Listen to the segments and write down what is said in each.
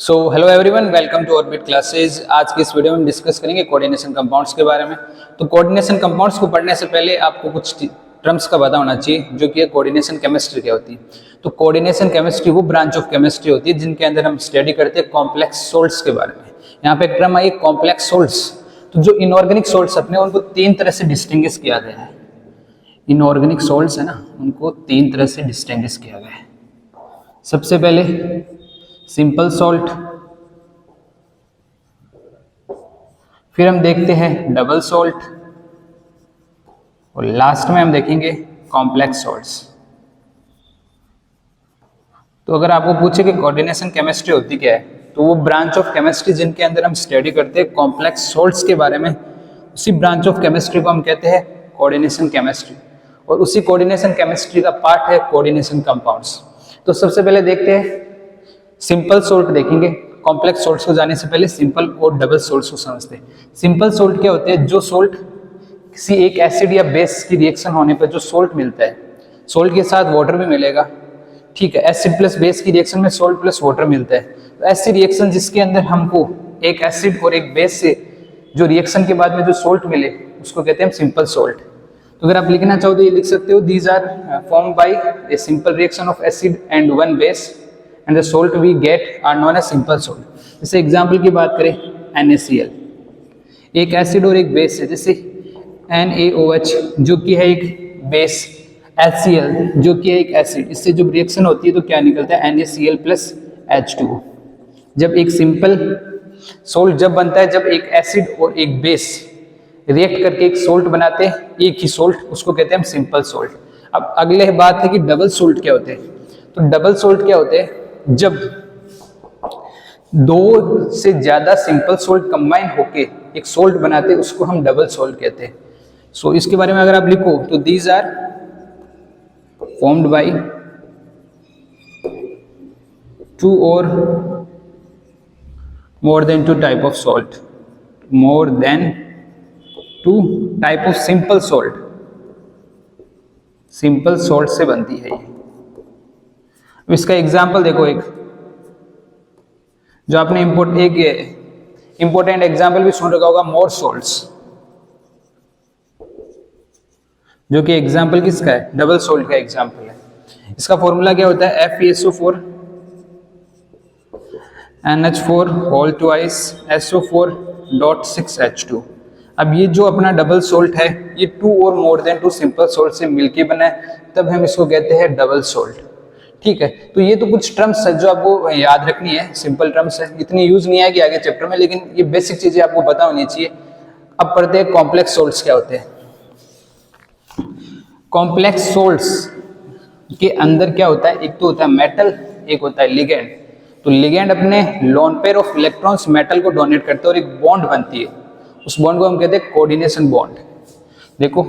So hello everyone, welcome to orbit classes. आज की इस वीडियो में हम डिस्कस करेंगे कोऑर्डिनेशन कंपाउंड्स के बारे में। तो कोऑर्डिनेशन कंपाउंड्स को पढ़ने से पहले आपको कुछ टर्म्स का पता होना चाहिए, जो कि कोऑर्डिनेशन केमिस्ट्री क्या होती है। तो कोऑर्डिनेशन केमिस्ट्री वो ब्रांच ऑफ केमिस्ट्री होती है जिनके अंदर हम स्टडी करते हैं कॉम्प्लेक्स सोल्ट्स के बारे में। यहाँ पे एक टर्म आई कॉम्प्लेक्स सोल्ट्स। तो जो इनऑर्गेनिक सोल्ट्स अपने उनको तीन तरह से डिस्टिंग्विश किया गया है। इनऑर्गेनिक सोल्ट्स है ना, उनको तीन तरह से डिस्टिंग्विश किया गया है। सबसे पहले सिंपल सॉल्ट, फिर हम देखते हैं डबल सॉल्ट, और लास्ट में हम देखेंगे कॉम्प्लेक्स सॉल्ट्स। तो अगर आपको पूछे कि कोऑर्डिनेशन केमिस्ट्री होती क्या है, तो वो ब्रांच ऑफ केमिस्ट्री जिनके अंदर हम स्टडी करते हैं कॉम्प्लेक्स सॉल्ट्स के बारे में, उसी ब्रांच ऑफ केमिस्ट्री को हम कहते हैं कोऑर्डिनेशन केमिस्ट्री। और उसी कोऑर्डिनेशन केमिस्ट्री का पार्ट है कोऑर्डिनेशन कंपाउंड्स। तो सबसे पहले देखते हैं सिंपल सोल्ट देखेंगे। कॉम्प्लेक्स सोल्ट्स को जाने से पहले सिंपल और डबल सोल्ट्स को समझते हैं। सिंपल सोल्ट क्या होते हैं? जो सोल्ट किसी एक एसिड या बेस की रिएक्शन होने पर जो सोल्ट मिलता है, सोल्ट के साथ वाटर भी मिलेगा, ठीक है। एसिड प्लस बेस की रिएक्शन में सोल्ट प्लस वाटर मिलता है। तो ऐसी रिएक्शन जिसके अंदर हमको एक एसिड और एक बेस से जो रिएक्शन के बाद में जो सोल्ट मिले, उसको कहते हैं सिंपल सोल्ट। तो अगर आप लिखना चाहो तो ये लिख सकते हो, these are formed by a simple reaction of acid and one base and the salt we get are known as simple salt। जैसे एग्जाम्पल की बात करें NaCl, एक एसिड और एक बेस है, जैसे NaOH जो कि है एक बेस, HCl जो कि है एक एसिड। इससे जब रिएक्शन होती है तो क्या निकलता है? NaCl plus H2O। जब एक सिंपल सोल्ट जब बनता है, जब एक एसिड और एक बेस रिएक्ट करके एक सोल्ट बनाते हैं, एक ही सोल्ट, उसको कहते हैं हम सिंपल सोल्ट। अब अगले बात है कि डबल सोल्ट क्या होते हैं। तो डबल सोल्ट क्या होते हैं? जब दो से ज्यादा सिंपल सोल्ट कंबाइन होके एक सोल्ट बनाते हैं, उसको हम डबल सोल्ट कहते हैं। सो इसके बारे में अगर आप लिखो तो these are formed by two और more than two type of salt, more than two type of simple salt. Simple salt से बनती है ये। इसका एग्जाम्पल देखो, एक जो आपने इंपोर्टेंट एग्जाम्पल भी सुन रखा होगा, मोर सोल्ट्स, जो कि एग्जाम्पल किसका है? डबल सोल्ट का एग्जाम्पल है। इसका फॉर्मूला क्या होता है? FeSO4 NH4 whole twice SO4.6H2। अब ये जो अपना डबल सोल्ट है, ये टू और more than two simple salt से मिलके बना है, तब हम इसको कहते हैं डबल सोल्ट, ठीक है। तो ये तो कुछ टर्म्स है जो आपको याद रखनी है, सिंपल टर्म्स है, इतनी यूज नहीं आएगी आगे चैप्टर में, लेकिन ये बेसिक चीजें आपको पता होनी चाहिए। अब पढ़ते हैं कॉम्प्लेक्स सोल्ट्स क्या होते हैं। कॉम्प्लेक्स सोल्ट्स के अंदर क्या होता है? एक तो होता है मेटल, एक होता है लिगेंड। तो लिगेंड अपने lone pair of electrons metal को डोनेट करते हैं और एक बॉन्ड बनती है, उस बॉन्ड को हम कहते हैं कोऑर्डिनेशन बॉन्ड। देखो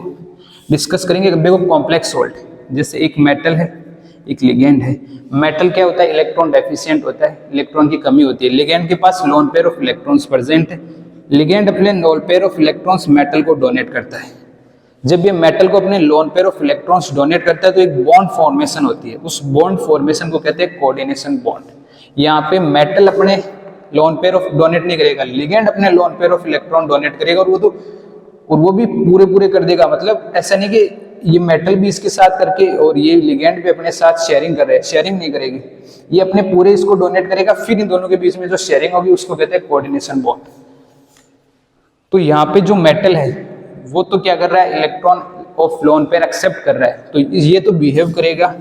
डिस्कस करेंगे। देखो कॉम्प्लेक्स सोल्ट, जैसे एक मेटल है, एक लिगेंड है। मेटल क्या होता है? इलेक्ट्रॉन डेफिशिएंट होता है, इलेक्ट्रॉन की कमी होती है। लिगेंड के पास lone pair of electrons present है। लिगेंड अपने lone pair of electrons metal को डोनेट करता है। जब ये मेटल को अपने lone pair of electrons donate करता है तो एक बॉन्ड फॉर्मेशन होती है, उस बॉन्ड फॉर्मेशन को कहते हैं कोऑर्डिनेशन बॉन्ड। यहाँ पे मेटल अपने लोन पेयर ऑफ डोनेट नहीं करेगा, लिगेंड अपने lone pair of electron donate करेगा, और वो भी पूरे कर देगा। मतलब ऐसा नहीं कि ये मेटल भी इसके साथ करके और ये लिगेंड भी अपने साथ शेयरिंग कर रहे हैं, शेयरिंग नहीं करेगी, ये अपने पूरे इसको डोनेट करेगा, फिर इन दोनों के बीच में जो शेयरिंग होगी उसको कहते हैं कोऑर्डिनेशन बॉन्ड। तो यहाँ पे जो मेटल है वो तो क्या कर रहा है? Electron of lone pair accept कर रहा है, तो ये तो बिहेव करेगा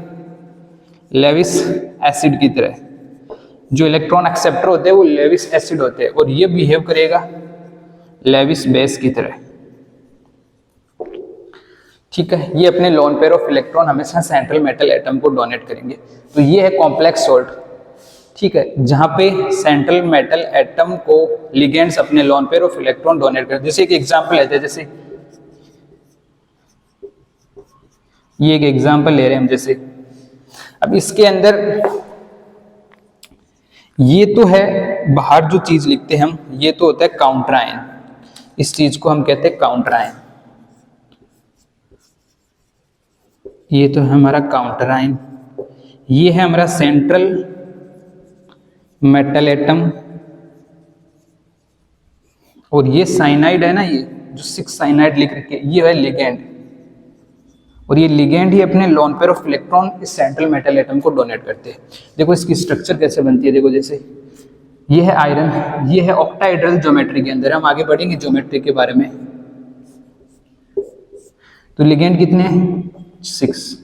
लेविस एसिड की तरह। जो इलेक्ट्रॉन एक्सेप्टर होते हैं वो लेविस एसिड होते हैं, और ये बिहेव करेगा लेविस बेस की तरह, ठीक है। ये अपने लोन पेयर ऑफ इलेक्ट्रॉन हमेशा सेंट्रल मेटल एटम को डोनेट करेंगे। तो ये है कॉम्प्लेक्स सोल्ट, ठीक है, जहां पे सेंट्रल मेटल एटम को लिगेंड्स अपने lone pair of electron donate करते हैं। जैसे एक एग्जांपल लेते हैं, जैसे ये एक एग्जांपल ले रहे हैं हम, जैसे अब इसके अंदर ये तो है बाहर जो चीज लिखते हैं हम, ये तो होता है काउंटर आयन, इस चीज को हम कहते हैं काउंटर आयन। ये तो है हमारा काउंटर आयन, ये है हमारा सेंट्रल मेटल एटम, और ये साइनाइड है ना, ये जो 6 साइनाइड लिख रखे ये है लिगेंड, और ये लिगेंड ही अपने लोन पेयर ऑफ इलेक्ट्रॉन इस सेंट्रल मेटल एटम को डोनेट करते हैं। देखो इसकी स्ट्रक्चर कैसे बनती है, देखो जैसे ये है आयरन, ये है ऑक्टाहेड्रल ज्योमेट्री के अंदर, हम आगे बढ़ेंगे ज्योमेट्री के बारे में। तो लिगेंड कितने हैं 6।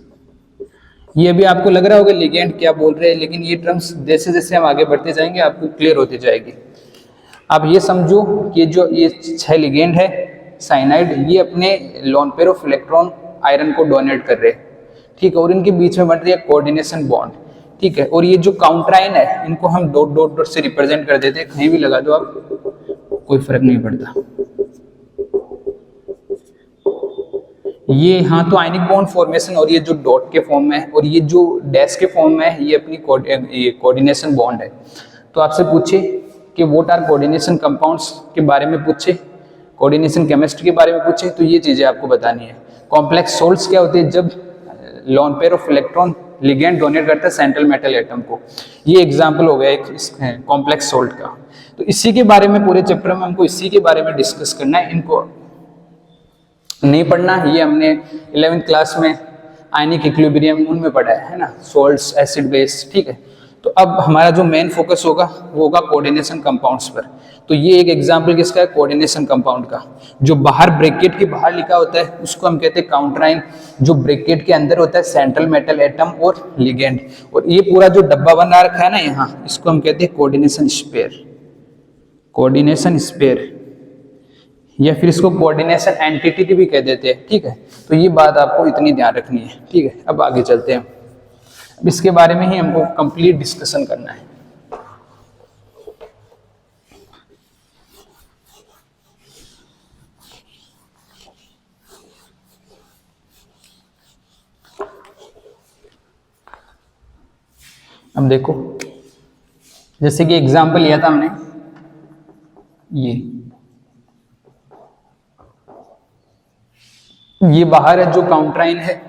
ये भी आपको लग रहा होगा लिगेंड क्या बोल रहे हैं, लेकिन ये टर्म्स जैसे जैसे हम आगे बढ़ते जाएंगे आपको क्लियर होती जाएगी। आप ये समझो कि जो ये 6 लिगेंड है साइनाइड, ये अपने lone pair of electron iron को डोनेट कर रहे हैं, ठीक है, और इनके बीच में बन रही है कोऑर्डिनेशन बॉन्ड, ठीक है। और ये जो काउंटराइन है इनको हम डॉट डॉट डॉट से रिप्रेजेंट कर देते हैं, कहीं भी लगा दो आप, कोई फर्क नहीं पड़ता। ये यहाँ तो आयनिक बॉन्ड फॉर्मेशन, और ये जो डॉट के फॉर्म में है और ये जो डैश के फॉर्म में है ये अपनी कोऑर्डिनेशन बॉन्ड है। तो आपसे पूछे कि व्हाट आर कोऑर्डिनेशन कंपाउंड्स के बारे में पूछे, कोऑर्डिनेशन केमिस्ट्री के बारे में पूछे, तो ये चीजें आपको बतानी है। कॉम्प्लेक्स सोल्ट्स क्या होते हैं, जब loan pair of electron ligand donate करता है सेंट्रल मेटल एटम को, ये एग्जांपल हो गया एक कॉम्प्लेक्स सोल्ट का। तो इसी के बारे में पूरे चैप्टर में हमको इसी के बारे में डिस्कस करना है, इनको नहीं पढ़ना। ये हमने 11th क्लास में आयनिक इक्विलिब्रियम उनमें पढ़ा है ना, सोल्ट्स एसिड बेस, ठीक है। तो अब हमारा जो मेन फोकस होगा वो होगा कोऑर्डिनेशन कंपाउंड्स पर। तो ये एक एग्जांपल किसका है, कोऑर्डिनेशन कंपाउंड का। जो बाहर ब्रैकेट के बाहर लिखा होता है उसको हम कहते हैं काउंटराइन, जो ब्रैकेट के अंदर होता है सेंट्रल मेटल एटम और लिगेंड, और ये पूरा जो डब्बा बना रखा है ना यहाँ, इसको हम कहते हैं कोऑर्डिनेशन स्पेयर, कोऑर्डिनेशन स्पेयर, या फिर इसको कोऑर्डिनेशन एंटिटी भी कह देते हैं, ठीक है। तो ये बात आपको इतनी ध्यान रखनी है, ठीक है। अब आगे चलते हैं, अब इसके बारे में ही हमको कंप्लीट डिस्कशन करना है। अब देखो जैसे कि एग्जांपल लिया था हमने, ये बाहर है जो काउंटराइन है,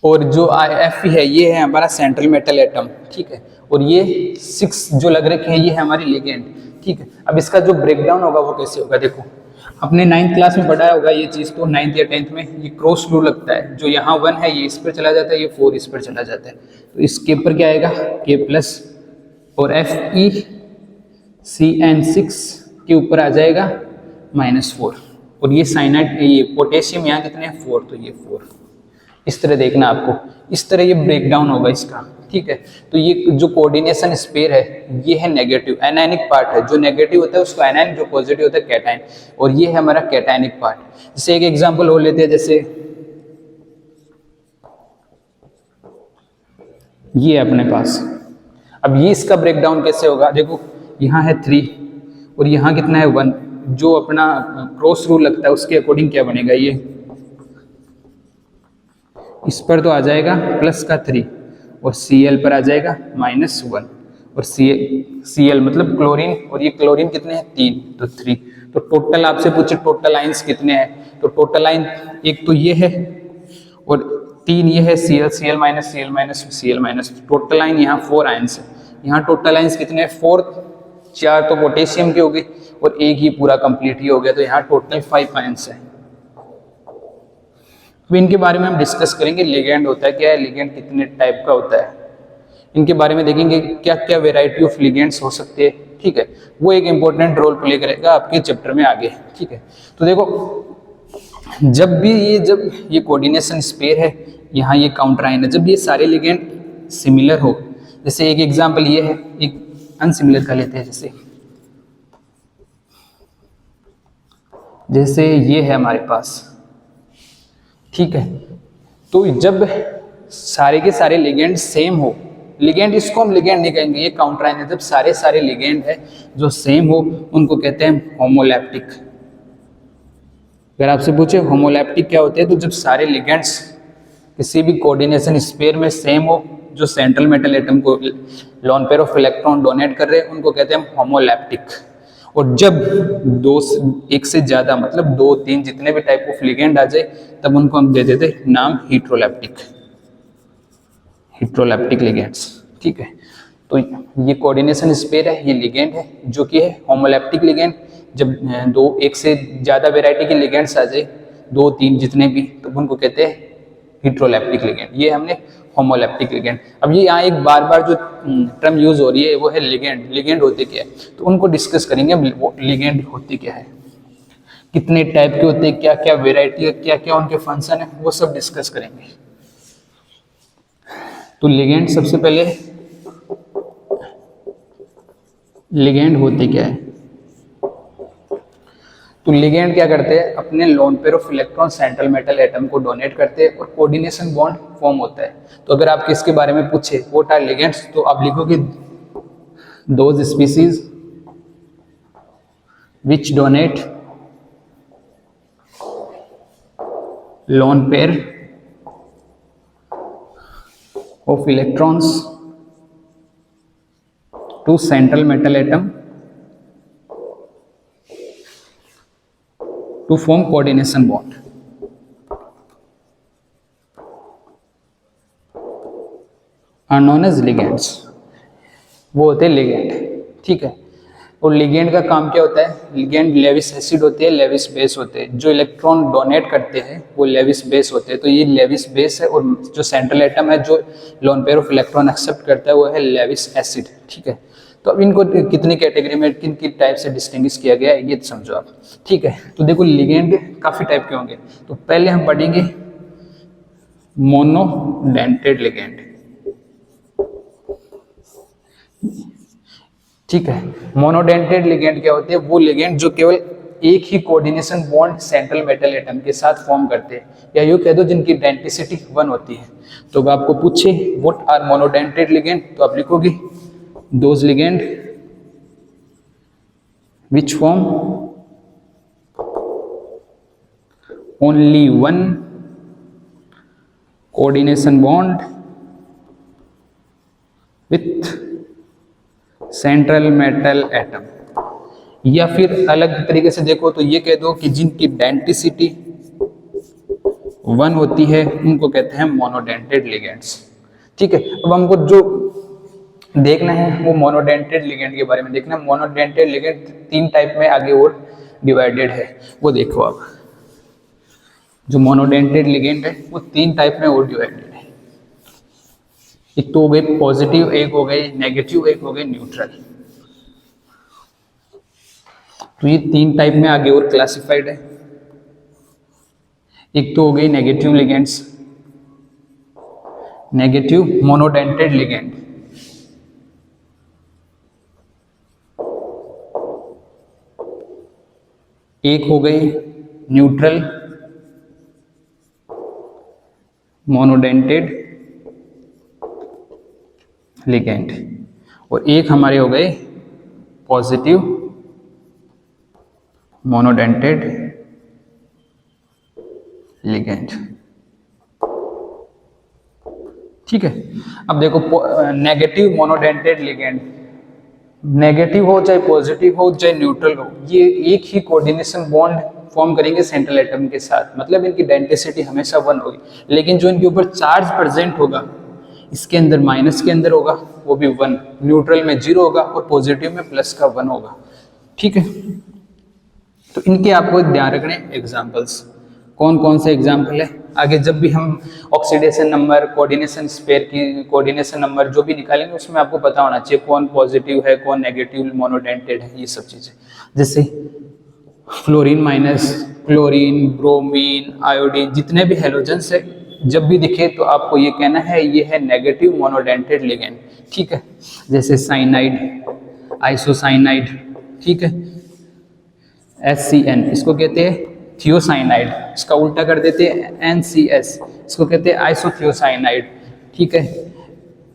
और जो Fe है ये है हमारा सेंट्रल मेटल एटम, ठीक है। और ये 6 जो लग रखे हैं ये है हमारी लिगेंड, ठीक है। अब इसका जो ब्रेकडाउन होगा वो कैसे होगा, देखो अपने 9th क्लास में पढ़ाया होगा ये चीज़, तो 9th या 10th में ये क्रॉस रूल लगता है, जो यहाँ 1 है ये इस पर चला जाता है, ये 4 इस पर चला जाता है। तो इस के पर क्या आएगा K+, और FeCN6 के ऊपर आ जाएगा -4, और ये साइनाइड, ये पोटेशियम यहाँ कितने हैं 4, तो ये 4। इस तरह देखना आपको, इस तरह ये ब्रेकडाउन होगा इसका, ठीक है। तो ये जो कोऑर्डिनेशन स्पेयर है ये है नेगेटिव एनायनिक पार्ट है, जो नेगेटिव होता है उसको एनायन, जो पॉजिटिव होता है कैटायन, और ये है हमारा कैटायनिक पार्ट। जैसे एक एग्जांपल हो लेते हैं, जैसे ये अपने पास, अब ये इसका ब्रेकडाउन कैसे होगा, देखो यहाँ है 3 और यहाँ कितना है 1, जो अपना क्रॉस रूल लगता है उसके अकॉर्डिंग क्या बनेगा, ये इस पर तो आ जाएगा प्लस का 3 और Cl पर आ जाएगा -1, और Cl मतलब क्लोरीन, और ये क्लोरीन कितने हैं 3, तो 3। तो टोटल आपसे पूछे टोटल आइंस कितने हैं, तो टोटल आइन एक तो ये है और 3 ये है Cl, Cl minus Cl minus Cl minus, total आइन यहाँ 4 आइंस है। यहाँ टोटल आइंस कितने हैं 4, 4 तो पोटेशियम के हो गए और एक ही पूरा कंप्लीट ही हो गया, तो यहाँ टोटल 5 आइंस है। अब इनके बारे में हम डिस्कस करेंगे, लिगेंड होता है क्या है, लिगेंड कितने टाइप का होता है, इनके बारे में देखेंगे क्या क्या वेराइटी ऑफ लिगेंड्स हो सकते हैं, ठीक है। वो एक इंपॉर्टेंट रोल प्ले करेगा आपके चैप्टर में आगे, ठीक है। तो देखो जब ये कोऑर्डिनेशन स्पेयर है, यहाँ ये काउंटराइन है, जब ये सारे लिगेंड सिमिलर हो, जैसे एक एग्जांपल ये है, एक अनसिमिलर का लेते हैं, जैसे ये है हमारे पास, ठीक है। तो जब सारे के सारे लिगेंड सेम हो, लिगेंड इसको हम लिगेंड नहीं कहेंगे, ये काउंटराइन है, जब सारे लिगेंड है जो सेम हो उनको कहते हैं होमोलैप्टिक। अगर आपसे पूछे होमोलैप्टिक क्या होते हैं, तो जब सारे लिगेंड्स किसी भी कोऑर्डिनेशन स्पेयर में सेम हो, जो सेंट्रल मेटल एटम को loan pair of electron donate कर रहे हैं उनको कहते हैं होमोलैप्टिक। और जब एक से ज्यादा मतलब 2, 3 जितने भी टाइप ऑफ लिगेंड आ जाए तब उनको हम दे देते नाम हीट्रोलैप्टिक लिगेंड्स, ठीक है। तो ये कोऑर्डिनेशन स्पेयर है, ये लिगेंड है जो कि है होमोलैप्टिक लिगेंड। जब एक से ज़्यादा वेराइटी के लिगेंड्स आ जाए, 2-3 जितने भी, तो उनको कहते हैं हेट्रोलैप्टिक लिगेंड। ये हमने होमोलैप्टिक लिगेंड। अब ये यहाँ एक बार बार जो टर्म यूज हो रही है वो है लिगेंड। लिगेंड होते क्या है, तो उनको डिस्कस करेंगे। लिगेंड होते क्या है, कितने टाइप के होते हैं, क्या क्या वेराइटी है, क्या क्या उनके फंक्शन है, वो सब डिस्कस करेंगे। तो लिगेंड, सबसे पहले लिगेंड होते क्या है। तो लिगेंड क्या करते हैं, अपने lone pair of electron central metal atom को डोनेट करते हैं और कोऑर्डिनेशन बॉन्ड फॉर्म होता है। तो अगर आप किसके बारे में पूछे व्हाट आर लिगेंड्स, तो आप लिखोगे those species which donate lone pair of electrons to central metal atom to form coordination bond। are known as ligands। वो होते हैं लिगेंड, ठीक है। और लिगेंड का काम क्या होता है, लिगेंड लेविस एसिड होते हैं, लेविस बेस होते हैं। जो इलेक्ट्रॉन डोनेट करते हैं वो लेविस बेस होते हैं। तो ये लेविस बेस है, और जो सेंट्रल एटम है जो lone pair of electron accept करता है वो है लेविस एसिड, ठीक है। तो अब इनको कितनी कैटेगरी में, किन किन टाइप से डिस्टिंग्विश किया गया है ये समझो आप, ठीक है। तो देखो लिगेंड काफी टाइप के होंगे। तो पहले हम पढ़ेंगे मोनोडेंटेड लिगेंड, ठीक है। मोनोडेंटेड लिगेंड क्या होते हैं, वो लिगेंड जो केवल एक ही coordination bond central metal atom के साथ फॉर्म करते हैं, या यूं कह दो जिनकी डेंसिटी 1 होती है। तो अब आपको पूछे व्हाट आर मोनोडेंटेड लिगेंड, तो आप लिखोगे those ligand which form only one coordination bond with central metal atom। या फिर अलग तरीके से देखो तो ये कह दो कि जिनकी डेंसिटी 1 होती है उनको कहते हैं मोनोडेंटेड लिगेंड्स, ठीक है। अब हमको जो देखना है वो मोनोडेंटेड लिगेंड के बारे में देखना है। मोनोडेंटेड लिगेंड 3 टाइप में आगे और डिवाइडेड है, वो देखो आप। जो मोनोडेंटेड लिगेंड है वो 3 टाइप में और डिवाइडेड है। एक तो हो गए पॉजिटिव, एक हो गए नेगेटिव, एक हो गए न्यूट्रल। तो ये 3 टाइप में आगे और क्लासिफाइड है। एक तो हो गई negative ligands, negative monodentate ligand. एक हो गई न्यूट्रल मोनोडेंटेड लिगेंड, और एक हमारे हो गए पॉजिटिव मोनोडेंटेड लिगेंड, ठीक है। अब देखो नेगेटिव मोनोडेंटेड लिगेंड, नेगेटिव हो चाहे पॉजिटिव हो चाहे न्यूट्रल हो, ये एक ही कोऑर्डिनेशन बॉन्ड फॉर्म करेंगे सेंट्रल एटम के साथ। मतलब इनकी डेंसिटी हमेशा 1 होगी, लेकिन जो इनके ऊपर चार्ज प्रेजेंट होगा इसके अंदर माइनस के अंदर होगा वो भी 1, न्यूट्रल में 0 होगा और पॉजिटिव में प्लस का 1 होगा, ठीक है। तो इनके आपको ध्यान रखने एग्जाम्पल्स, कौन कौन से एग्जाम्पल है। आगे जब भी हम ऑक्सीडेशन नंबर, कोऑर्डिनेशन स्पेयर की कोऑर्डिनेशन नंबर जो भी निकालेंगे उसमें आपको पता होना चाहिए कौन पॉजिटिव है, कौन नेगेटिव मोनोडेंटेड है, ये सब चीजें। जैसे fluorine minus, chlorine, bromine, iodine, जितने भी हेलोजेंस है जब भी दिखे तो आपको ये कहना है ये है नेगेटिव मोनोडेंटेड लिगेंड, ठीक है। जैसे साइनाइड, आइसोसाइनाइड, ठीक है। HCN इसको कहते हैं थियोसाइनाइड, इसका उल्टा कर देते हैं NCS, इसको कहते हैं आइसोथियोसाइनाइड, ठीक है।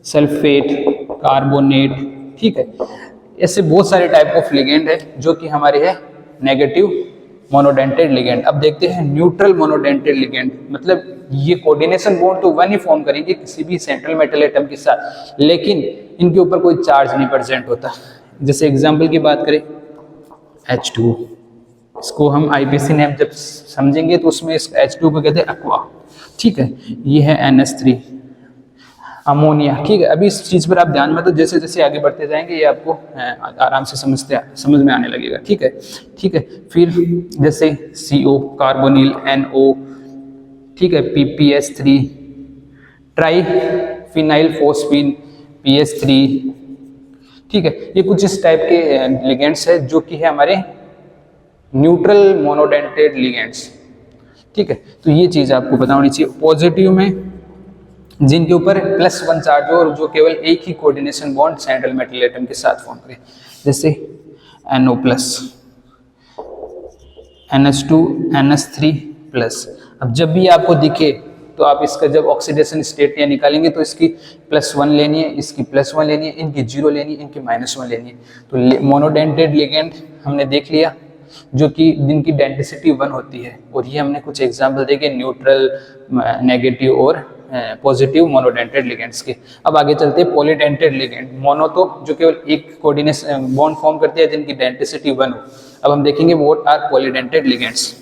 सल्फेट, कार्बोनेट, ठीक है। ऐसे बहुत सारे टाइप ऑफ लिगेंड है जो कि हमारे है नेगेटिव मोनोडेंटेड लिगेंड। अब देखते हैं न्यूट्रल मोनोडेंटेड लिगेंड, मतलब ये कोऑर्डिनेशन बॉन्ड तो 1 ही फॉर्म करेंगे किसी भी सेंट्रल मेटल एटम के साथ, लेकिन इनके ऊपर कोई चार्ज नहीं प्रेजेंट होता। जैसे एग्जांपल की बात करें H2, इसको हम IPC नेम जब समझेंगे तो उसमें इस H2 को कहते हैं एक्वा, ठीक है। ये है NH3। अमोनिया। ठीक है, अभी इस चीज़ पर आप ध्यान मत दो, जैसे जैसे आगे बढ़ते जाएंगे ये आपको आराम से समझ में आने लगेगा। ठीक है, ठीक है। फिर जैसे CO, कार्बोनिल, NO, ठीक है, PPS3, try phenyl phosphine, PS3। ठीक है, ये कुछ इस टाइप के लिगेंड्स है जो कि है हमारे न्यूट्रल मोनोडेंटेड लिगेंड्स। ठीक है, तो ये चीज़ आपको पता होनी चाहिए। पॉजिटिव में जिनके ऊपर +1 चार्ज हो और जो केवल एक ही coordination bond central metal atom के साथ फॉर्म करे, जैसे NO+, NH2, NH3+। अब जब भी आपको दिखे तो आप इसका जब ऑक्सीडेशन स्टेट या निकालेंगे तो इसकी +1 लेनी है, इसकी +1 लेनी है, इनकी 0 लेनी है, इनकी -1 लेनी है। तो मोनोडेंटेड लिगेंड हमने देख लिया जो कि जिनकी डेंसिटी 1 होती है, और ये हमने कुछ एग्जांपल देखे न्यूट्रल, नेगेटिव और पॉजिटिव मोनोडेंटेड लिगेंड्स के। अब आगे चलते हैं पॉलीडेंटेड लिगेंड। मोनो तो जो केवल एक कोऑर्डिनेशन बॉन्ड फॉर्म करते हैं जिनकी डेंसिटी 1 हो। अब हम देखेंगे what are polydentate ligands.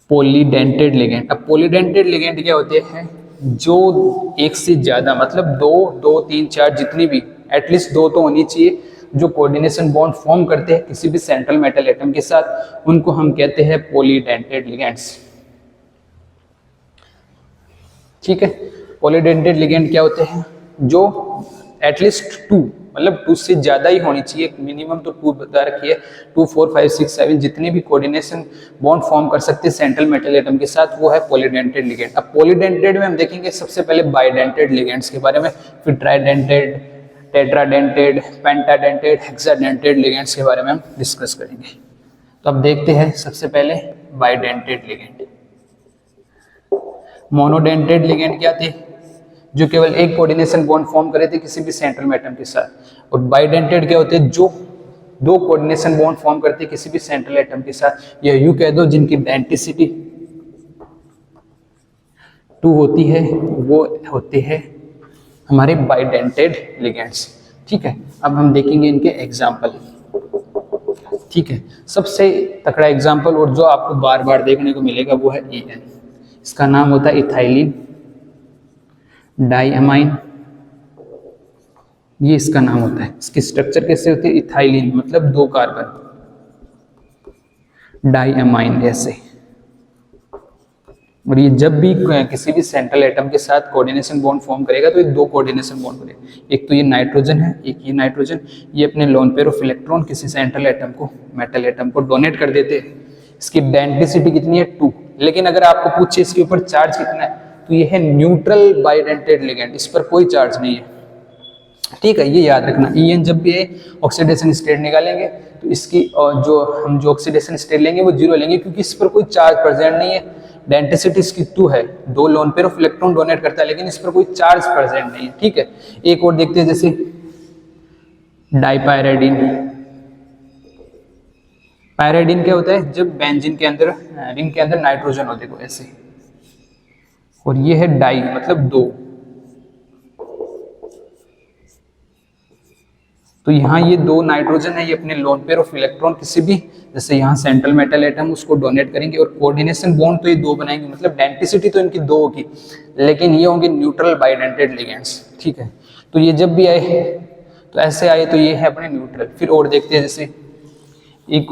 Polydentate ligand, अब पॉलीडेंटेड लिगेंड क्या होते हैं, जो एक से ज्यादा मतलब 2, 3, 4 जितनी भी एटलीस्ट 2 तो होनी चाहिए जो कोऑर्डिनेशन बॉन्ड फॉर्म करते हैं किसी भी सेंट्रल मेटल एटम के साथ, उनको हम कहते हैं पॉलीडेंटेड लिगेंड्स। ठीक है, पॉलीडेंटेड लिगेंड क्या होते हैं, जो एटलीस्ट 2 मतलब 2 से ज्यादा ही होनी चाहिए, मिनिमम तो 2 बता रखी है, 2, 4, 5, 6, 7 जितने भी कोऑर्डिनेशन बॉन्ड फॉर्म कर सकते हैं सेंट्रल मेटल एटम के साथ, वो है पॉलीडेंटेड लिगेंड। अब पॉलीडेंटेड में हम देखेंगे सबसे पहले बाइडेंटेड लिगेंड्स के बारे में, फिर ट्राइडेंटेड, टेट्राडेंटेड, पेंटाडेंटेड, हेक्साडेंटेड लिगेंड्स के बारे में हम डिस्कस करेंगे। तो अब देखते हैं सबसे पहले बाइडेंटेड लिगेंड। मोनोडेंटेड लिगेंड क्या थे, जो केवल एक कोऑर्डिनेशन बॉन्ड फॉर्म करे थे किसी भी सेंट्रल एटम के साथ, और बाइडेंटेड क्या होते हैं, जो 2 कोऑर्डिनेशन बॉन्ड फॉर्म करते किसी भी सेंट्रल एटम के साथ, या यूं कह दो जिनकी डेंसिटी 2 होती है, वो होते हैं हमारे बाइडेंटेड लिगेंड्स। ठीक है, अब हम देखेंगे इनके एग्जाम्पल। ठीक है, सबसे तगड़ा एग्जाम्पल और जो आपको बार बार देखने को मिलेगा वो है EN। इसका नाम होता है इथाइलिन डाइअमाइन, ये इसका नाम होता है। इसकी स्ट्रक्चर कैसे होती है, इथाइलिन मतलब 2 कार्बन, डाइअमाइन ऐसे। और ये जब भी किसी भी सेंट्रल एटम के साथ कोऑर्डिनेशन बॉन्ड फॉर्म करेगा तो ये 2 कोऑर्डिनेशन बॉन्ड करेगा, एक तो ये नाइट्रोजन है, एक ये नाइट्रोजन, ये अपने लोन पेयर ऑफ इलेक्ट्रॉन किसी सेंट्रल एटम को, मेटल एटम को डोनेट कर देते हैं। इसकी डेंसिटी कितनी है 2, लेकिन अगर आपको पूछे इसके ऊपर चार्ज कितना है तो ये है न्यूट्रल बाइडेंटेड लिगेंड, इस पर कोई चार्ज नहीं है। ठीक है, ये याद रखना। EN जब भी ऑक्सीडेशन स्टेट निकालेंगे तो इसकी जो ऑक्सीडेशन स्टेट लेंगे वो 0 लेंगे, क्योंकि इस पर कोई चार्ज प्रेजेंट नहीं है। डेंसिटी इसकी 2 है, 2 loan pair of electron donate करता है, लेकिन इस पर कोई चार्ज प्रेजेंट नहीं है। ठीक है, एक और देखते हैं, जैसे डाइपायराइडिन। पायराइडिन क्या होता है, जब बेंजीन के अंदर रिंग के अंदर नाइट्रोजन होते को ऐसे, और ये है डाई मतलब 2। तो यहाँ ये 2 नाइट्रोजन है, ये अपने लोन पेयर ऑफ इलेक्ट्रॉन किसी भी, जैसे यहाँ सेंट्रल मेटल एटम उसको डोनेट करेंगे, और कोऑर्डिनेशन बॉन्ड तो ये 2 बनाएंगे, मतलब डेंसिटी तो इनकी 2 होगी, लेकिन ये होंगे न्यूट्रल बाइडेंटेड लिगेंड्स। ठीक है, तो ये जब भी आए तो ऐसे आए तो ये है अपने न्यूट्रल। फिर और देखते हैं, जैसे एक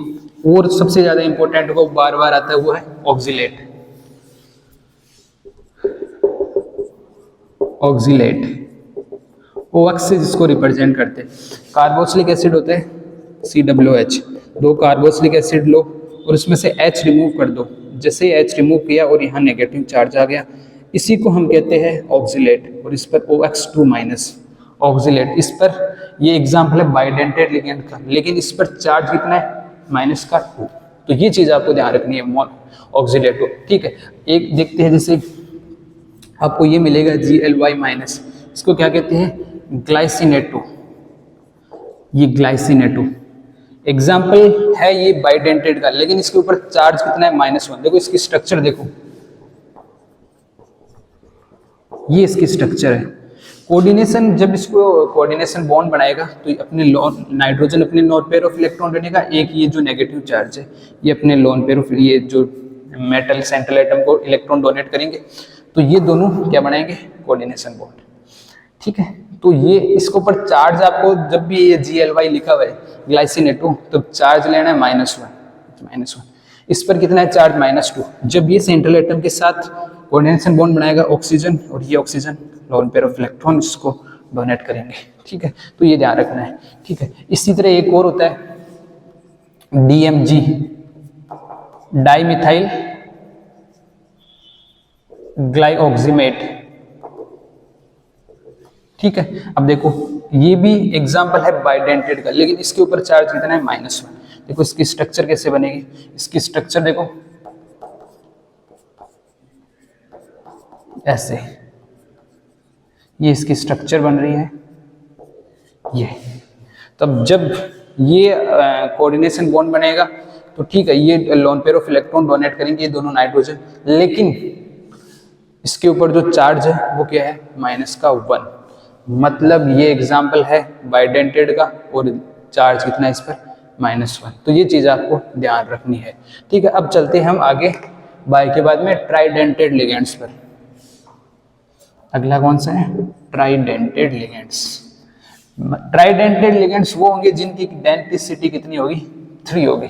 और सबसे ज्यादा इंपॉर्टेंट को बार बार आता है वो है ऑक्सिलेट। ऑक्सिलेट OX से जिसको रिप्रेजेंट करते हैं। कार्बोक्सिलिक एसिड होता है COOH, 2 कार्बोक्सिलिक एसिड लो और उसमें से H रिमूव कर दो, जैसे ही H रिमूव किया और यहाँ नेगेटिव चार्ज आ गया, इसी को हम कहते हैं ऑक्सिलेट, और इस पर OX2- ऑक्सिलेट। इस पर ये एग्जाम्पल है बाइडेंटेड लिगेंड का, लेकिन इस पर चार्ज कितना है -2। तो ये चीज आपको ध्यान रखनी है ऑक्सिलेट को। ठीक है, एक देखते हैं, जैसे आपको ये मिलेगा Gly-, इसको क्या कहते हैं, ग्लाइसिनेटो। ये ग्लाइसिनेटो एग्जाम्पल है ये बाइडेंटेड का, लेकिन इसके ऊपर चार्ज कितना है -1। देखो इसकी स्ट्रक्चर देखो, ये इसकी स्ट्रक्चर है। कोऑर्डिनेशन, जब इसको कोऑर्डिनेशन बॉन्ड बनाएगा तो अपने नाइट्रोजन अपने लोन पेयर ऑफ इलेक्ट्रॉन देगा, एक ये जो नेगेटिव चार्ज है ये अपने लोन पेयर ऑफ, ये जो मेटल सेंट्रल एटम को इलेक्ट्रॉन डोनेट करेंगे, तो तो ये दोनों क्या बनाएंगे, कोऑर्डिनेशन बॉन्ड। ठीक है, तो ये इसके ऊपर चार्ज आपको जब भी ये GLY लिखा हुआ है ग्लाइसिन A2, तो चार्ज लेना है -1। इस पर कितना है चार्ज, -2। जब ये सेंट्रल एटम के साथ कोऑर्डिनेशन बॉन्ड बनाएगा ऑक्सीजन, और ये oxygen loan pair of electron इसको डोनेट करेंगे। ठीक है, तो ये ध्यान रखना है। ठीक है, इसी तरह एक और होता है DMG, डाइमिथाइल ग्लाइऑक्सीमेट। ठीक है, अब देखो ये भी एग्जांपल है बाइडेंटेड का, लेकिन इसके ऊपर चार्ज कितना है, -1। देखो इसकी स्ट्रक्चर कैसे बनेगी, इसकी स्ट्रक्चर देखो ऐसे, ये इसकी स्ट्रक्चर बन रही है ये। तब जब ये कोऑर्डिनेशन बॉन्ड बनेगा तो ठीक है, ये loan pair of electron donate करेंगे ये दोनों नाइट्रोजन, लेकिन इसके ऊपर जो चार्ज है वो क्या है, -1। मतलब ये एग्जाम्पल है बाइडेंटेड का, और चार्ज कितना है इस पर, -1। तो ये चीज आपको ध्यान रखनी है। ठीक है, अब चलते हैं हम आगे बाय के बाद में ट्राइडेंटेड लिगेंड्स पर। अगला कौन सा है, ट्राइडेंटेड लिगेंड्स। ट्राइडेंटेड लिगेंड्स वो होंगे जिनकी डेंसिटी कितनी होगी, 3 होगी।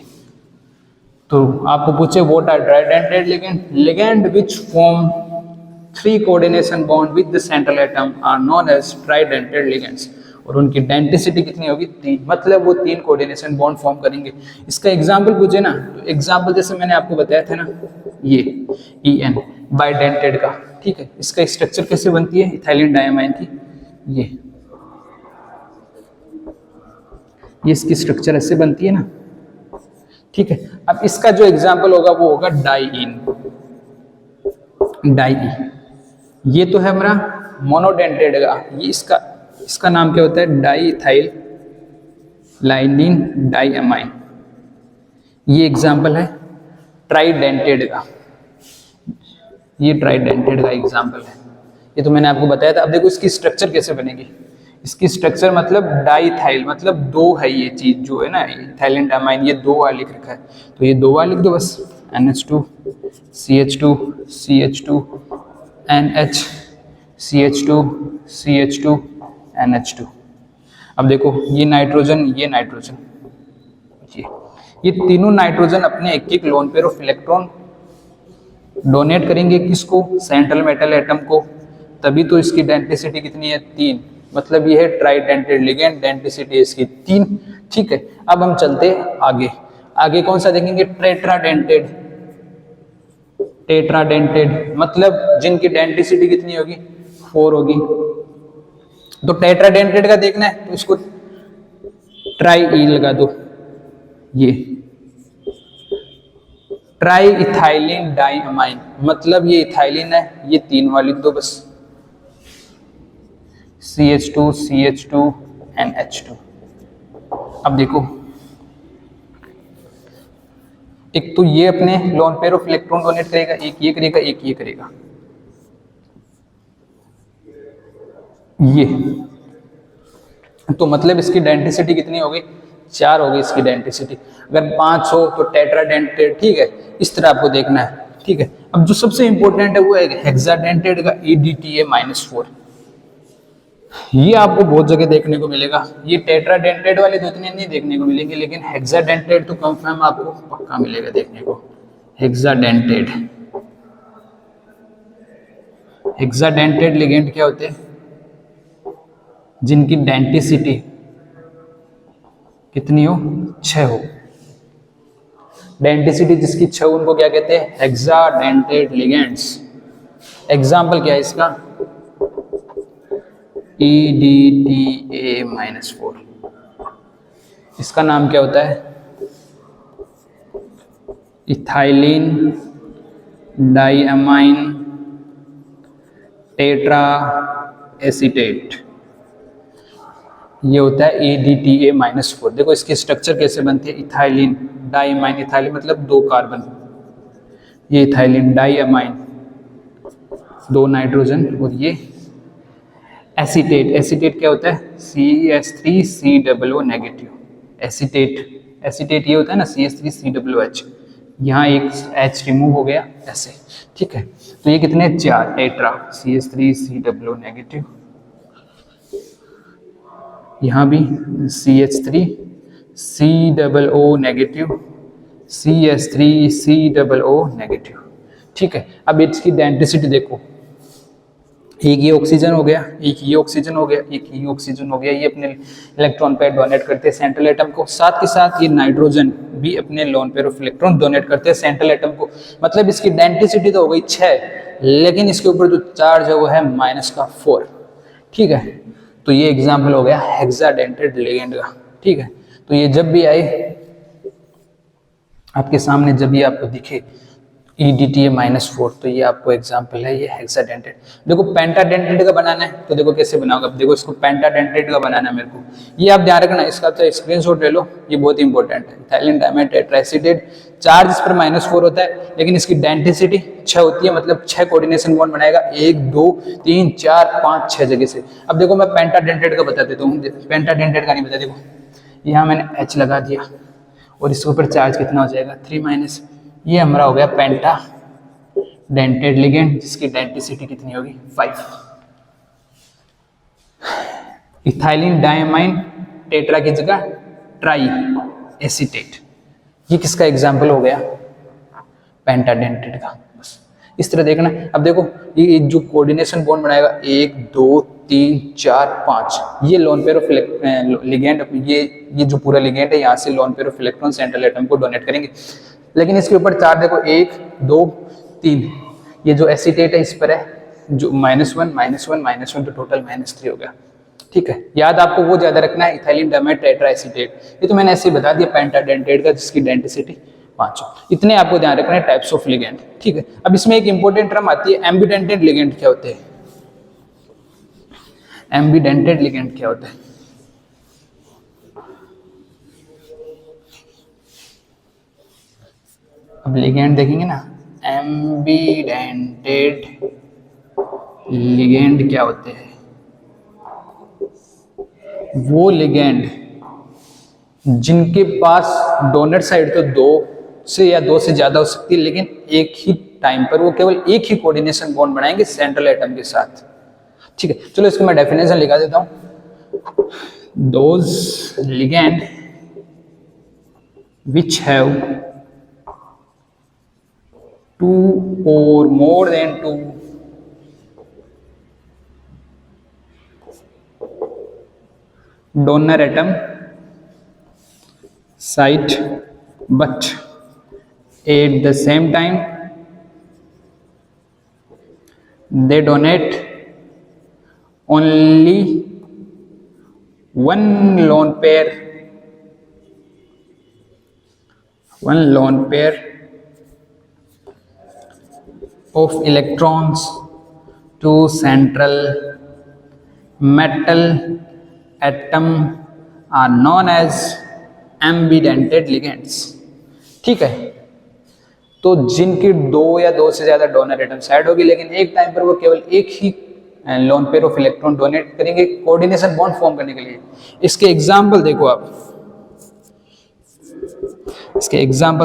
तो आपको पूछे what are tridentate ligand, ligand which form 3 coordination bond with the central atom are known as tridentate ligands, और उनकी डेंसिटी कितनी होगी, 3। मतलब वो 3 कोऑर्डिनेशन बॉन्ड फॉर्म करेंगे। इसका एग्जांपल पूछे ना, तो एग्जांपल जैसे मैंने आपको बताया था ना, ये EN बाइडेंटेड का। ठीक है, इसका स्ट्रक्चर कैसे बनती है, इथाइलिन डायमाइन की, ये इसकी स्ट्रक्चर ऐसे बनती है ना। ठीक है, अब इसका जो एग्जांपल होगा वो होगा डाइईन, डाई। ये तो है हमारा मोनोडेंटेड का, ये इसका नाम क्या होता है, डाईइथाइल लाइनिन डाइअमाइन। ये एग्जांपल है ट्राइडेंटेड का, ये ट्राइडेंटेड का एग्जांपल है। ये तो मैंने आपको बताया था। अब देखो इसकी स्ट्रक्चर कैसे बनेगी, इसकी स्ट्रक्चर मतलब डाइथाइल, मतलब 2 है ये चीज जो है ना, इथाइलिन डायमाइन, ये 2 बार लिख रखा है, तो ये 2 बार लिख दो बस, NH2 CH2 CH2 NH CH2 CH2 NH2। अब देखो ये नाइट्रोजन, ये नाइट्रोजन, ये तीनों नाइट्रोजन अपने एक loan pair of electron donate करेंगे किसको, सेंट्रल मेटल एटम को, तभी तो इसकी डेंसिटी कितनी है, 3। मतलब ये है ट्राइडेंटेड लिगेंड, डेंसिटी है इसकी 3। ठीक है, अब हम चलते आगे। आगे कौन सा देखेंगे, टेट्राडेंटेड। टेट्राडेंटेड मतलब जिनकी डेंसिटी कितनी होगी, 4 होगी। तो टेट्राडेंटेड का देखना है तो इसको ट्राई लगा दो, ये ट्राई इथाइलिन डाइअमाइन, मतलब ये इथाइलिन है, ये 3 वाली लिख दो बस, CH2 CH2 NH2। अब देखो एक तो ये अपने lone pair of electron donate करेगा, एक ये करेगा, एक ये करेगा, ये। तो मतलब इसकी डेंसिटी कितनी होगी, 4 होगी इसकी डेंसिटी। अगर 5 हो तो टेट्राडेंटेड। ठीक है, इस तरह आपको देखना है। ठीक है, अब जो सबसे इंपॉर्टेंट है वो है हेक्साडेंटेड का EDTA-4। ये आपको बहुत जगह देखने को मिलेगा। ये टेट्राडेंटेड वाले 2-3 नहीं देखने को मिलेंगे, लेकिन हेक्साडेंटेड तो कंफर्म आपको पक्का मिलेगा देखने को। हेक्साडेंटेड, हेक्साडेंटेड लिगेंड क्या होते हैं, जिनकी डेंसिटी कितनी हो, 6 हो। डेंसिटी जिसकी 6 उनको क्या कहते हैं, हेक्साडेंटेड लिगेंड्स। एग्जाम्पल क्या है इसका, EDTA-4। इसका नाम क्या होता है, इथाइलिन डाइअमाइन टेट्रा एसीटेट, ये होता है EDTA-4। देखो इसकी स्ट्रक्चर कैसे बनती है, इथाइलिन डाइअमाइन, इथाइलिन मतलब 2 कार्बन, ये इथाइलिन डाइअमाइन 2 नाइट्रोजन, और ये एसीटेट। एसीटेट क्या होता है, CH3COO नेगेटिव। एसीटेट, एसीटेट ये होता है ना, CH3COOH, यहाँ एक H रिमूव हो गया ऐसे, ठीक है। तो ये कितने, 4 टेट्रा, CH3 COO नेगेटिव, यहाँ भी CH3 COO negative, CH3 COO negative, ठीक है। अब इसकी डेंसिटी देखो, एक ये ऑक्सीजन हो गया, एक ये ऑक्सीजन हो गया, एक ये ऑक्सीजन हो गया, ये अपने इलेक्ट्रॉन पेयर डोनेट करते हैं सेंट्रल एटम को, साथ के साथ ये नाइट्रोजन भी अपने lone pair of electron donate करते हैं सेंट्रल एटम को। मतलब इसकी डेंसिटी तो हो गई 6, लेकिन इसके ऊपर जो चार्ज है वो है -4, ठीक है। तो ये एग्जाम्पल हो गया हेक्साडेंटेड लिगेंड का, ठीक है। तो ये जब भी आए आपके सामने, जब ये आपको दिखे EDTA -4, तो ये आपको एग्जाम्पल है, ये हेक्साडेंटेड। देखो पेंटाडेंटेड का बनाना है, तो देखो कैसे बनाओगे। अब देखो इसको पेंटाडेंटेड का बनाना है मेरे को, ये आप ध्यान रखना, इसका तो स्क्रीनशॉट ले लो, ये बहुत इंपॉर्टेंट है। इथाइलिन डाइमेट टेट्राएसिटेट, चार्ज इस पर -4 होता है, लेकिन इसकी डेंसिटी 6 होती है, मतलब 6 कोऑर्डिनेशन बॉन्ड बनाएगा, 1 2 3 4 5 6 जगह से। अब देखो मैं पेंटाडेंटेड का बता देता हूँ, पेंटाडेंटेड का नहीं बता। देखो यहाँ मैंने H लगा दिया और इसके ऊपर चार्ज कितना हो जाएगा, 3-, ये हमारा हो गया पेंटा डेंटेड लिगेंड, जिसकी डेंसिटी कितनी होगी, 5। इथाइलिन डायमाइन टेट्रा की जगह ट्राई एसीटेट, ये किसका एग्जाम्पल हो गया, पेंटाडेंटेड का। बस इस तरह देखना। अब देखो ये जो कोऑर्डिनेशन बॉन्ड बनाएगा 1 2 3 4 5, ये लोन पेयर ऑफ लिगेंड, ये जो पूरा लिगेंड है, यहाँ से loan pair of electron central atom को डोनेट करेंगे। लेकिन इसके ऊपर चार्ज देखो 1 2 3, ये जो एसीटेट है इस पर है जो -1 तो टोटल -3 हो गया, ठीक है। याद आपको वो ज्यादा रखना है, इथाइलिन डाइमेट टेट्रा एसीटेट, ये तो मैंने ऐसे ही बता दिया, पेंटाडेंटेड का, जिसकी डेंसिटी 5 हो। इतने आपको ध्यान रखना है टाइप्स ऑफ लिगेंड, ठीक है। अब इसमें एक इंपॉर्टेंट टर्म आती है, एम्बिडेंटेड लिगेंड क्या होते हैं, एम्बिडेंटेड लिगेंड क्या होता है। अब लिगेंड देखेंगे ना, एम्बिडेंटेड लिगेंड क्या होते हैं, वो लिगेंड जिनके पास डोनर साइड तो 2 से या 2 से ज्यादा हो सकती है, लेकिन एक ही टाइम पर वो केवल एक ही कोऑर्डिनेशन बॉन्ड बनाएंगे सेंट्रल एटम के साथ, ठीक है। चलो इसको मैं डेफिनेशन लिखा देता हूं, those ligand which have 2 or more than 2 donor atom site, but at the same time they donate only one lone pair of electrons to central metal atom are known as ambidented ligands, ठीक है। तो जिनकी 2 या 2 से ज्यादा donor atom side होगी, लेकिन एक टाइम पर वो केवल एक ही lone pair of electron donate करेंगे कोऑर्डिनेशन बॉन्ड फॉर्म करने के लिए। इसके एग्जाम्पल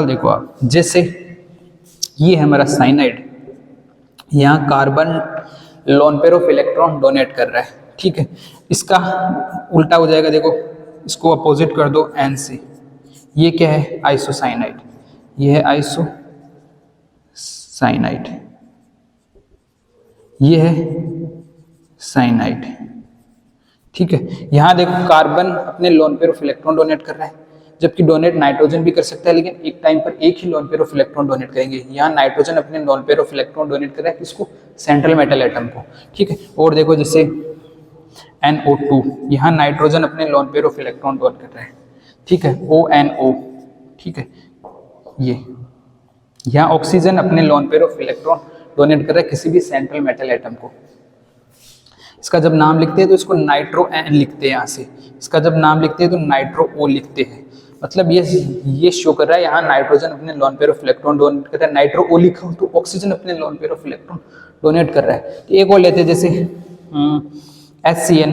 देखो आप, जैसे ये है हमारा साइनाइड, यहाँ carbon loan pair of electron donate कर रहा है, ठीक है। इसका उल्टा हो जाएगा, देखो इसको अपोजिट कर दो N से, ये क्या है, आइसोसाइनाइड, ये है आइसोसाइनाइड, ये है साइनाइड, ठीक है। यहाँ देखो कार्बन अपने lone pair of electron donate कर रहा है, जबकि डोनेट नाइट्रोजन भी कर सकता है, लेकिन एक टाइम पर एक ही lone pair of electron donate करेंगे। यहाँ नाइट्रोजन अपने lone pair of electron donate कर रहा है किसको, सेंट्रल मेटल एटम को, ठीक है। और देखो जैसे NO2, यहाँ नाइट्रोजन अपने lone pair of electron donate कर रहा है, ठीक है, ONO, ठीक है। ये यहाँ ऑक्सीजन अपने lone pair of electron donate कर रहा है किसी भी सेंट्रल मेटल एटम को। इसका जब नाम लिखते हैं तो इसको नाइट्रो N लिखते हैं, यहाँ से इसका जब नाम लिखते हैं तो नाइट्रो O लिखते हैं। मतलब ये शो कर रहा है यहाँ नाइट्रोजन अपने lone pair of electron donate कर रहा है, नाइट्रो O लिखा हो तो ऑक्सीजन अपने lone pair of electron donate कर रहा है। तो एक और लेते हैं जैसे HCN,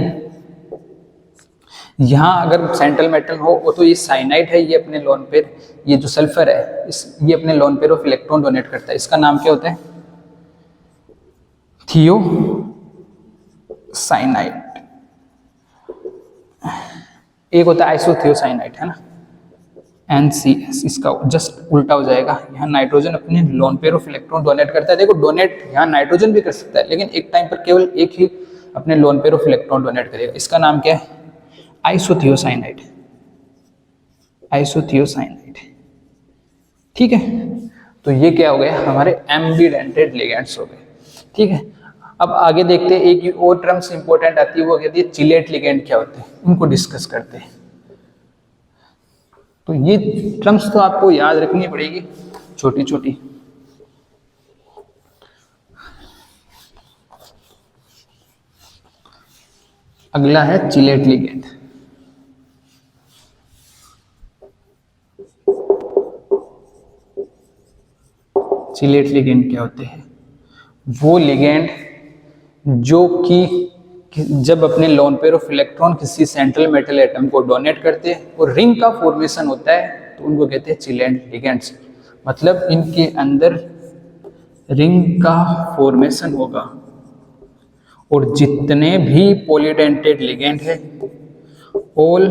यहाँ अगर सेंट्रल मेटल हो वो तो ये साइनाइड है, ये अपने लोन पेयर, ये जो सल्फर है ये अपने lone pair of electron donate करता है। इसका नाम क्या होता है? थियो साइनाइड। एक होता है आइसोथियोसाइनाइड, है ना, NCS। इसका जस्ट उल्टा हो जाएगा। यहाँ नाइट्रोजन अपने lone pair of electron donate करता है। देखो डोनेट यहाँ नाइट्रोजन भी कर सकता है, लेकिन एक टाइम पर केवल एक ही अपने lone pair of electron donate करेगा। इसका नाम क्या है? आइसोथियोसाइनाइड। आइसोथियोसाइनाइड, ठीक है। तो ये क्या हो गया? हमारे एम्बिडेंटेड लिगेंड्स हो गए, ठीक है। अब आगे देखते हैं, एक और टर्म्स इंपॉर्टेंट आती है, वो कहती है चिलेट लिगेंड क्या होते हैं, उनको डिस्कस करते हैं। तो ये टर्म्स तो आपको याद रखनी पड़ेगी, छोटी छोटी। अगला है चिलेट लिगेंड। चिलेट लिगेंड क्या होते हैं? वो लिगेंड जो कि जब अपने लोन पेयर ऑफ इलेक्ट्रॉन किसी सेंट्रल मेटल एटम को डोनेट करते हैं और रिंग का फॉर्मेशन होता है, तो उनको कहते हैं चिलेट लिगेंड्स। मतलब इनके अंदर रिंग का फॉर्मेशन होगा, और जितने भी पॉलीडेंटेड लिगेंड है, all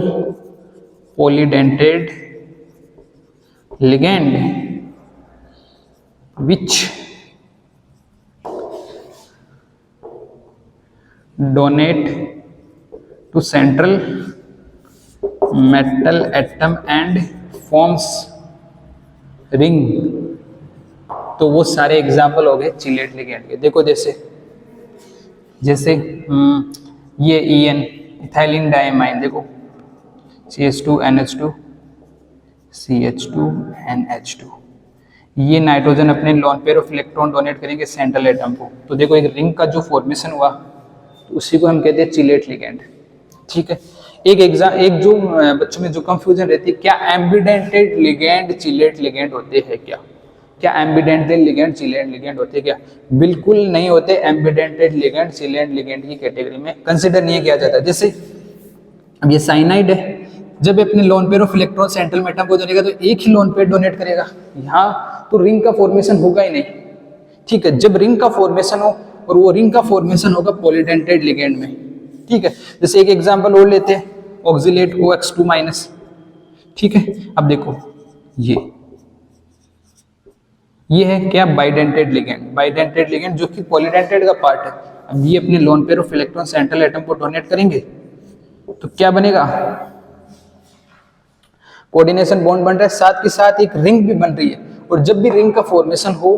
polydentate ligand which donate to central metal atom and forms ring, तो वो सारे एग्जाम्पल हो गए चिलेट लिगेंड के। देखो जैसे ये EN इथाइलिन डाइमाइन, देखो CH2NH2 CH2NH2, ये नाइट्रोजन अपने lone pair of electron donate करेंगे सेंट्रल एटम को, तो देखो एक रिंग का जो फॉर्मेशन हुआ, तो उसी को हम कहते हैं चिलेट लिगेंड, ठीक है। एक जो बच्चों में जो कंफ्यूजन रहती है, क्या एम्बिडेंटेड लिगेंड चिलेट लिगेंड होते हैं क्या एम्बिडेंटेड लिगेंड चिलेट लिगेंड होते हैं क्या? बिल्कुल नहीं होते। एम्बिडेंटेड लिगेंड चिलेट लिगेंड की कैटेगरी में कंसिडर नहीं किया जाता। जैसे अब ये साइनाइड है, जब अपने lone pair of electron central atom को देगा तो एक ही लोन पेयर डोनेट करेगा, यहाँ तो रिंग का फॉर्मेशन होगा ही नहीं, ठीक है। जब रिंग का फॉर्मेशन हो, और वो रिंग का फॉर्मेशन होगा पॉलीडेंटेड लिगेंड में, ठीक है। जैसे एक एग्जांपल और लेते हैं, ऑक्सिलेट OX2-, ठीक है। अब देखो ये है क्या? बाइडेंटेड लिगेंड जो कि पॉलीडेंटेड का पार्ट है। अब ये अपने lone pair of electron central atom को डोनेट करेंगे, तो क्या बनेगा? कोऑर्डिनेशन बॉन्ड बन रहा है, साथ के साथ एक रिंग भी बन रही है, और जब भी रिंग का फॉर्मेशन हो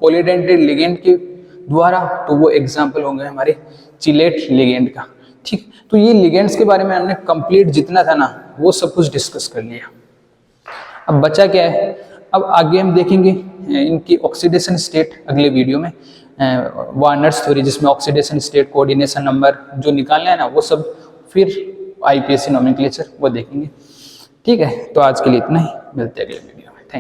पॉलीडेंटेड लिगेंड के द्वारा, तो वो एग्जांपल होंगे हमारे चिलेट लिगेंड का, ठीक। तो ये लिगेंड्स के बारे में हमने कंप्लीट जितना था ना, वो सब कुछ डिस्कस कर लिया। अब बचा क्या है? अब आगे हम देखेंगे इनकी ऑक्सीडेशन स्टेट अगले वीडियो में, वार्नर्स थ्योरी, जिसमें ऑक्सीडेशन स्टेट, कोऑर्डिनेशन नंबर जो निकालना है ना, वो सब फिर IPSC नोमेनक्लेचर वो देखेंगे, ठीक है। तो आज के लिए इतना ही, मिलते हैं अगले वीडियो में।